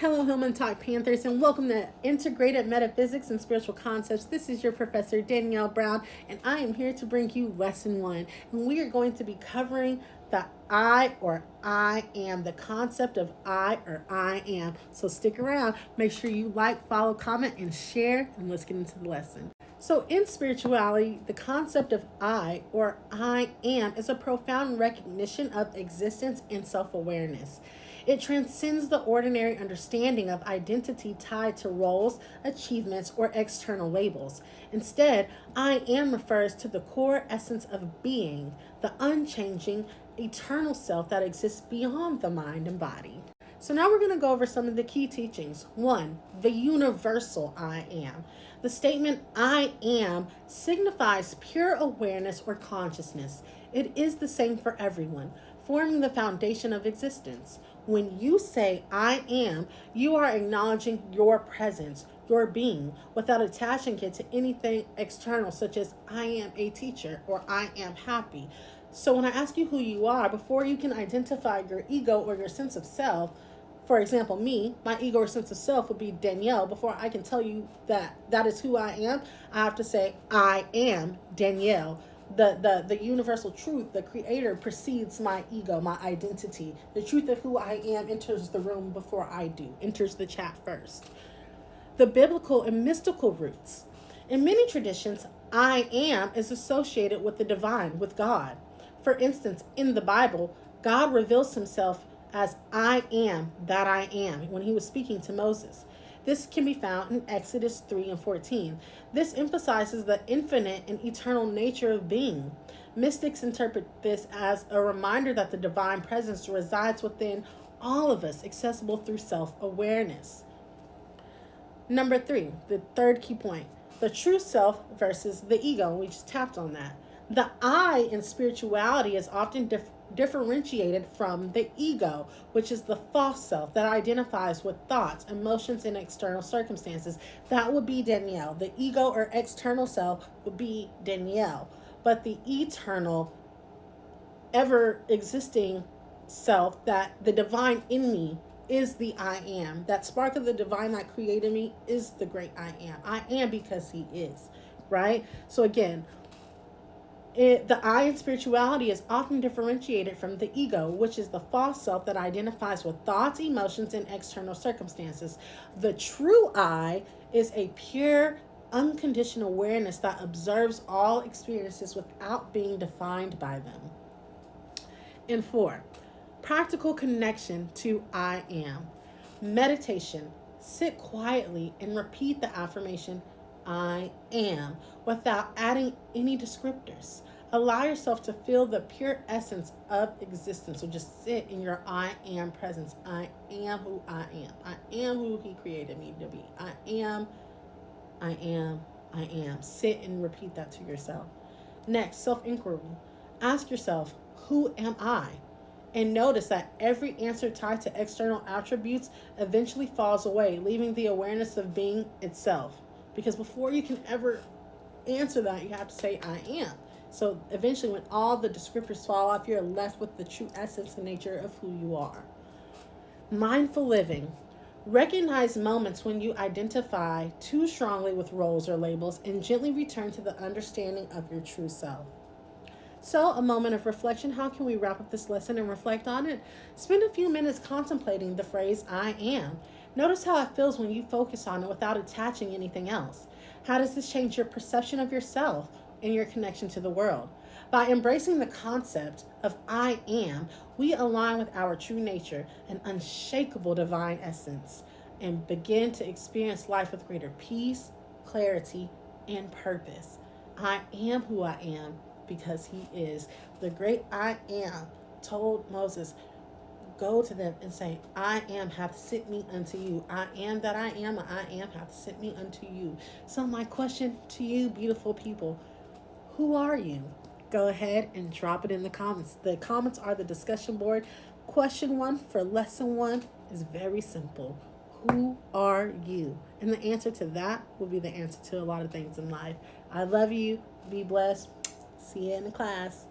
Hello, Hillman Talk Panthers, and welcome to Integrated Metaphysics and Spiritual Concepts. This is your Professor Danielle Brown, and I am here to bring you Lesson 1. And we are going to be covering the I or I am, the concept of I or I am. So stick around. Make sure you like, follow, comment, and share, and let's get into the lesson. So in spirituality, the concept of I or I am is a profound recognition of existence and self-awareness. It transcends the ordinary understanding of identity tied to roles, achievements, or external labels. Instead, I am refers to the core essence of being, the unchanging, eternal self that exists beyond the mind and body. So now we're going to go over some of the key teachings. 1. The universal I am. The statement I am signifies pure awareness or consciousness. It is the same for everyone, forming the foundation of existence. When you say I am, you are acknowledging your presence, your being, without attaching it to anything external, such as I am a teacher or I am happy. So when I ask you who you are, before you can identify your ego or your sense of self, for example, me, my ego or sense of self would be Danielle. Before I can tell you that is who I am, I have to say I am Danielle. The universal truth, the creator, precedes my ego, my identity. The truth of who I am enters the room before I do, enters the chat first. The biblical and mystical roots. In many traditions, I am is associated with the divine, with God. For instance, in the Bible, God reveals himself as I am that I am when he was speaking to Moses. This can be found in Exodus 3 and 14. This emphasizes the infinite and eternal nature of being. Mystics interpret this as a reminder that the divine presence resides within all of us, accessible through self-awareness. Number 3, the third key point, the true self versus the ego. We just tapped on that. The I in spirituality is often differentiated from the ego, which is the false self that identifies with thoughts, emotions, and external circumstances. That would be Danielle. The ego or external self would be Danielle. But the eternal, ever existing self, that the divine in me, is the I am. That spark of the divine that created me is the great I am. I am because he is, right? So again, the I in spirituality is often differentiated from the ego, which is the false self that identifies with thoughts, emotions, and external circumstances. The true I is a pure, unconditional awareness that observes all experiences without being defined by them. And 4, practical connection to I am. Meditation. Sit quietly and repeat the affirmation I am without adding any descriptors. Allow yourself to feel the pure essence of existence. So just sit in your I am presence. I am who I am. I am who he created me to be. I am. Sit and repeat that to yourself. Next, self-inquiry. Ask yourself, who am I? And notice that every answer tied to external attributes eventually falls away, leaving the awareness of being itself. Because before you can ever answer that, you have to say, I am. So eventually, when all the descriptors fall off, you're left with the true essence and nature of who you are. Mindful living. Recognize moments when you identify too strongly with roles or labels and gently return to the understanding of your true self. So, a moment of reflection. How can we wrap up this lesson and reflect on it? Spend a few minutes contemplating the phrase I am. Notice how it feels when you focus on it without attaching anything else. How does this change your perception of yourself and your connection to the world? By embracing the concept of I am, we align with our true nature, an unshakable divine essence, and begin to experience life with greater peace, clarity, and purpose. I am who I am because he is. The great I am told Moses, go to them and say, I am hath sent me unto you. I am that I am hath sent me unto you. So my question to you, beautiful people, who are you? Go ahead and drop it in the comments. The comments are the discussion board. Question 1 for lesson 1 is very simple. Who are you? And the answer to that will be the answer to a lot of things in life. I love you. Be blessed. See you in the class.